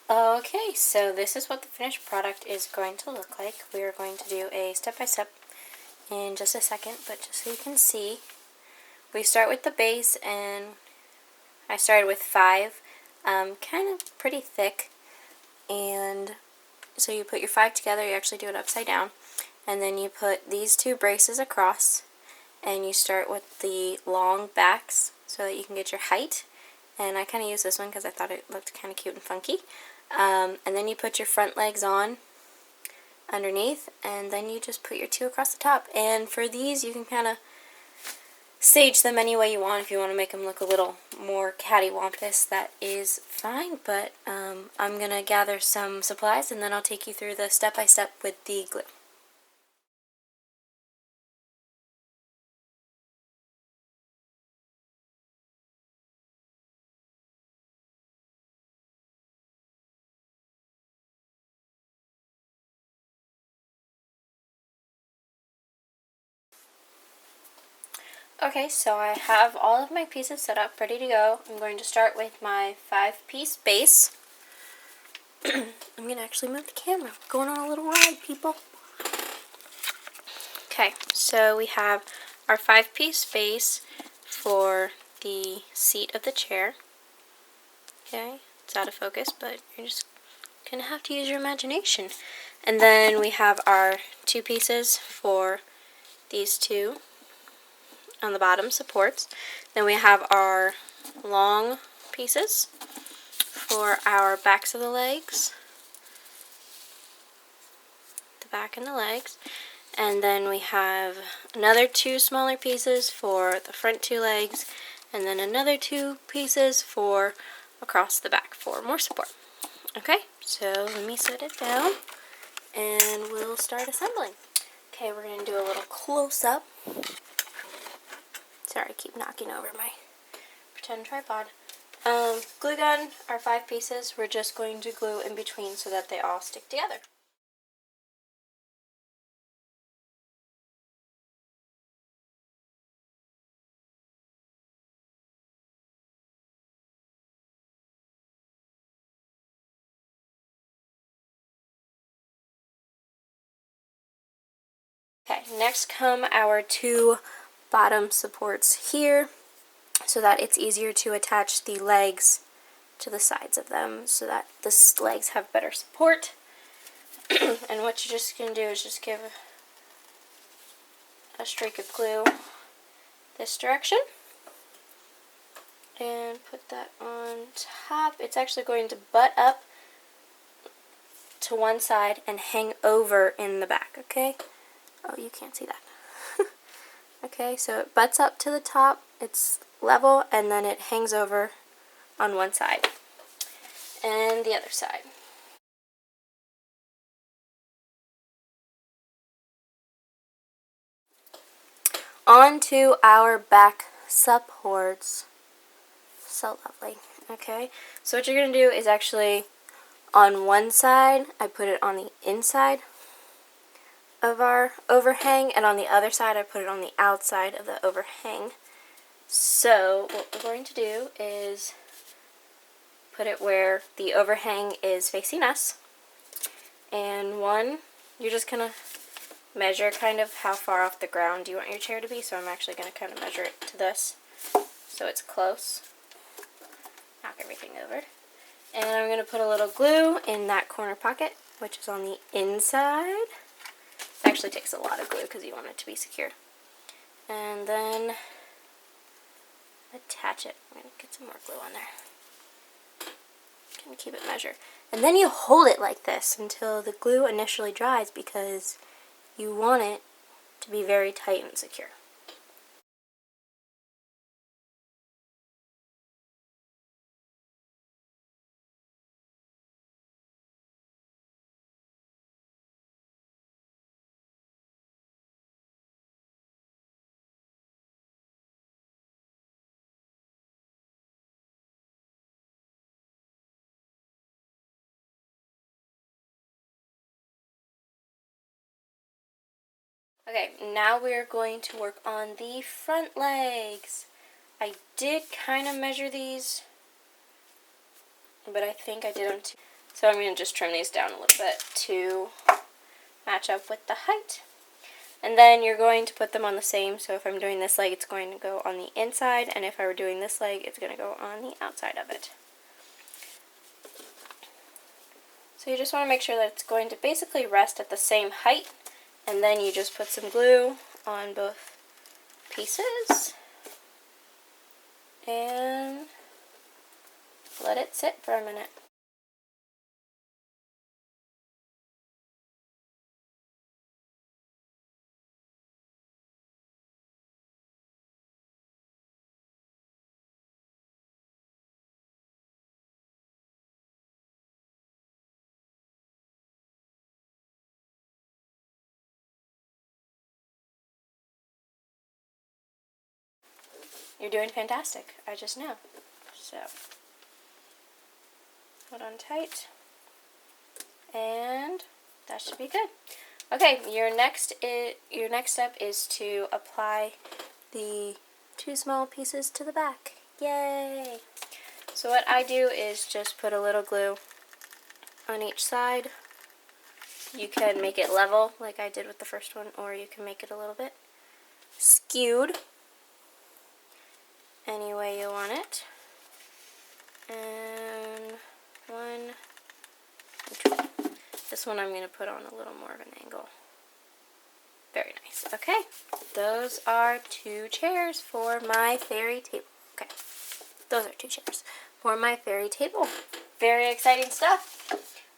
Okay, so this is what the finished product is going to look like. We are going to do a step-by-step in just a second, but just so you can see, we start with the base, and I started with 5, kind of pretty thick, and so you put your 5 together, you actually do it upside down, and then you put these 2 braces across, and you start with the long backs so that you can get your height, and I kind of use this one because I thought it looked kind of cute and funky. And then you put your front legs on underneath, and then you just put your 2 across the top. And for these, you can kind of stage them any way you want. If you want to make them look a little more cattywampus, that is fine, but I'm going to gather some supplies, and then I'll take you through the step-by-step with the glue. Okay, so I have all of my pieces set up, ready to go. I'm going to start with my 5-piece base. I'm going to actually move the camera. We're going on a little ride, people. Okay, so we have our 5-piece base for the seat of the chair. Okay, it's out of focus, but you're just going to have to use your imagination. And then we have our 2 pieces for these 2 on the bottom supports. Then we have our long pieces for our backs of the legs, the back and the legs. And then we have another 2 smaller pieces for the front 2 legs, and then another 2 pieces for across the back for more support. Okay, so let me set it down and we'll start assembling. Okay, we're going to do a little close-up. Sorry, I keep knocking over my pretend tripod. Glue gun, our 5 pieces, we're just going to glue in between so that they all stick together. Okay, next come our 2 bottom supports here so that it's easier to attach the legs to the sides of them so that the legs have better support. And what you're just going to do is just give a streak of glue this direction and put that on top. It's actually going to butt up to one side and hang over in the back, okay? Oh, you can't see that. Okay, so it butts up to the top, it's level, and then it hangs over on one side. And the other side. On to our back supports. So lovely. Okay, so what you're going to do is actually, on one side, I put it on the inside of our overhang, and on the other side I put it on the outside of the overhang. So what we're going to do is put it where the overhang is facing us, and you're just going to measure kind of how far off the ground you want your chair to be, so I'm actually going to kind of measure it to this so it's close. Knock everything over. And I'm going to put a little glue in that corner pocket, which is on the inside. It actually takes a lot of glue because you want it to be secure. And then attach it. I'm going to get some more glue on there. Kind of keep it measured. And then you hold it like this until the glue initially dries because you want it to be very tight and secure. Okay, now we're going to work on the front legs. I did kind of measure these, but I think I did them too. So I'm going to just trim these down a little bit to match up with the height. And then you're going to put them on the same, so if I'm doing this leg, it's going to go on the inside, and if I were doing this leg, it's going to go on the outside of it. So you just want to make sure that it's going to basically rest at the same height, and then you just put some glue on both pieces, and let it sit for a minute. You're doing fantastic, I just know. So, hold on tight, and that should be good. Okay, your next step is to apply the 2 small pieces to the back. Yay! So what I do is just put a little glue on each side. You can make it level like I did with the first one, or you can make it a little bit skewed any way you want it. And 1, 2. This one I'm going to put on a little more of an angle. Very nice. Okay, those are 2 chairs for my fairy table. Okay, those are 2 chairs for my fairy table. Very exciting stuff.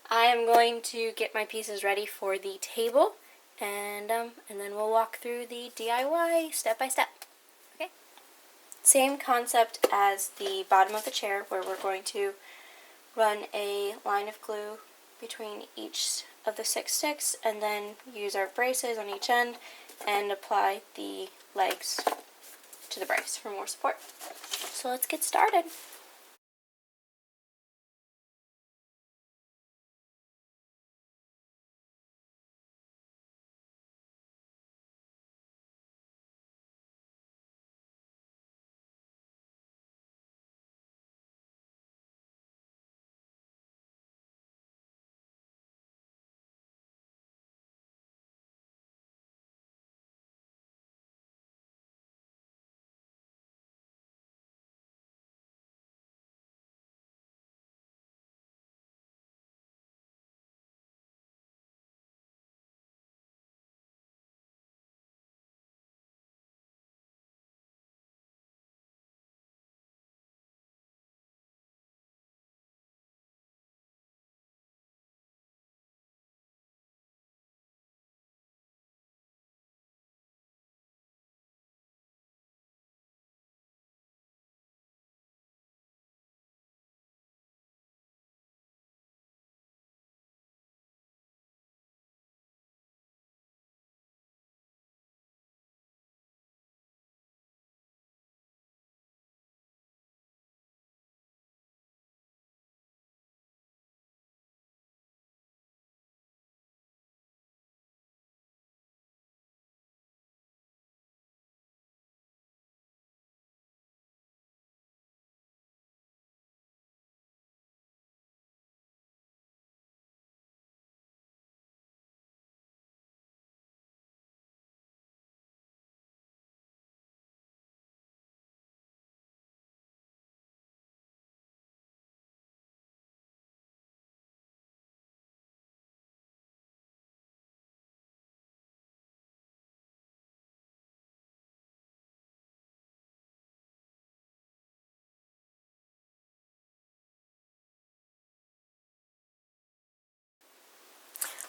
I am going to get my pieces ready for the table, and then we'll walk through the DIY step by step. Okay. Same concept as the bottom of the chair, where we're going to run a line of glue between each of the 6 sticks, and then use our braces on each end and apply the legs to the brace for more support. So let's get started.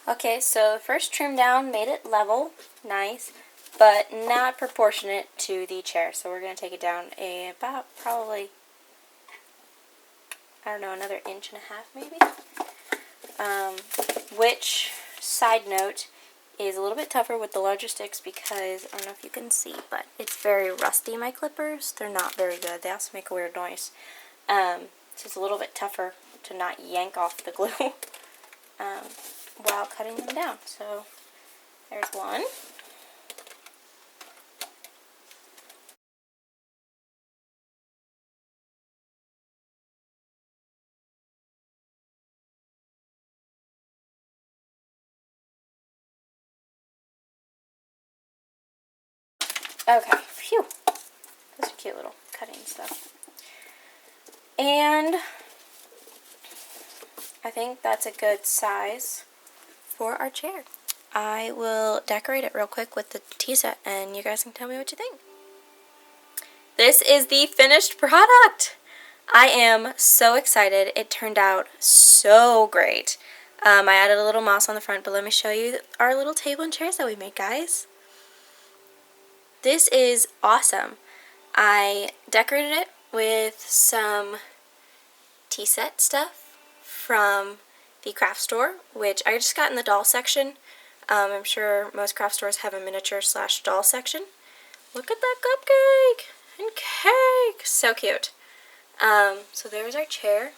Okay, so the first trim down made it level, nice, but not proportionate to the chair. So we're going to take it down about probably, I don't know, another 1.5 inches maybe. Which, side note, is a little bit tougher with the larger sticks because, I don't know if you can see, but it's very rusty, my clippers. They're not very good. They also make a weird noise. So it's a little bit tougher to not yank off the glue while cutting them down. So there's one. Okay, phew. Those are cute little cutting stuff. And I think that's a good size for our chair. I will decorate it real quick with the tea set, and you guys can tell me what you think. This is the finished product. I am so excited. It turned out so great. I added a little moss on the front, but let me show you our little table and chairs that we made, guys. This is awesome. I decorated it with some tea set stuff from the craft store, which I just got in the doll section. I'm sure most craft stores have a miniature / doll section. Look at that cupcake and cake. So cute. So there's our chair.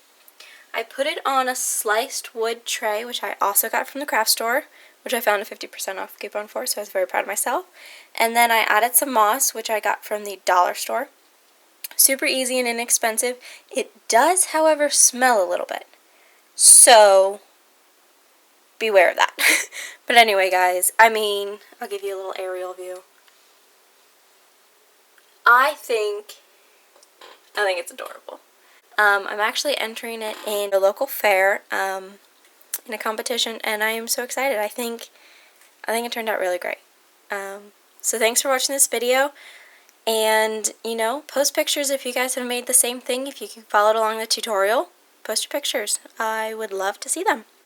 I put it on a sliced wood tray, which I also got from the craft store, which I found a 50% off coupon for, so I was very proud of myself. And then I added some moss, which I got from the dollar store. Super easy and inexpensive. It does, however, smell a little bit. So beware of that. But anyway, guys, I'll give you a little aerial view. I think it's adorable. I'm actually entering it in a local fair, in a competition, and I am so excited. I think it turned out really great. So thanks for watching this video, and post pictures if you guys have made the same thing. If you followed along the tutorial, post your pictures. I would love to see them.